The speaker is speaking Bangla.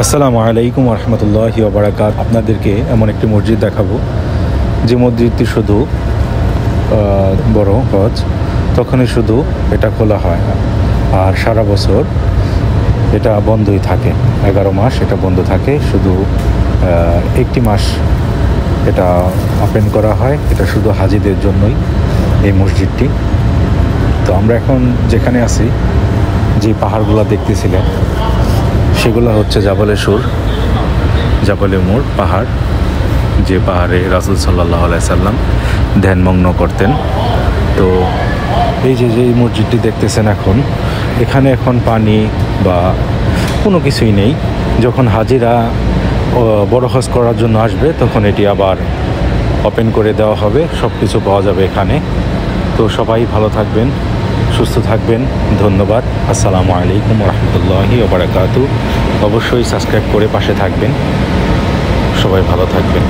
আসসালামু আলাইকুম রহমতুল্লাহি ওয়া বারাকাতুহু। আপনাদেরকে এমন একটি মসজিদ দেখাবো যে মসজিদটি শুধু বড় হজ তখনই শুধু এটা খোলা হয়, আর সারা বছর এটা বন্ধই থাকে। 11 মাস এটা বন্ধ থাকে, শুধু একটি মাস এটা ওপেন করা হয়। এটা শুধু হাজিদের জন্যই এই মসজিদটি। তো আমরা এখন যেখানে আছি, যে পাহাড়গুলো দেখতেছিলেন, সেগুলো হচ্ছে জাবালে সুর, জাবালে মুর পাহাড়, যে পাহাড়ে রাসূল সাল্লাল্লাহু আলাইহি সাল্লাম ধ্যানমগ্ন করতেন। তো এই যে মসজিদটি দেখতেছেন এখানে এখন পানি বা কোনো কিছুই নেই। যখন হাজিরা বড় হজ করার জন্য আসবে তখন এটি আবার ওপেন করে দেওয়া হবে, সব কিছু পাওয়া যাবে এখানে। তো সবাই ভালো থাকবেন, সুস্থ থাকবেন। ধন্যবাদ। আসসালামু আলাইকুম রহমতুল্লাহি ওয়া বারাকাতুহু। অবশ্যই সাবস্ক্রাইব করে পাশে থাকবেন। সবাই ভালো থাকবেন।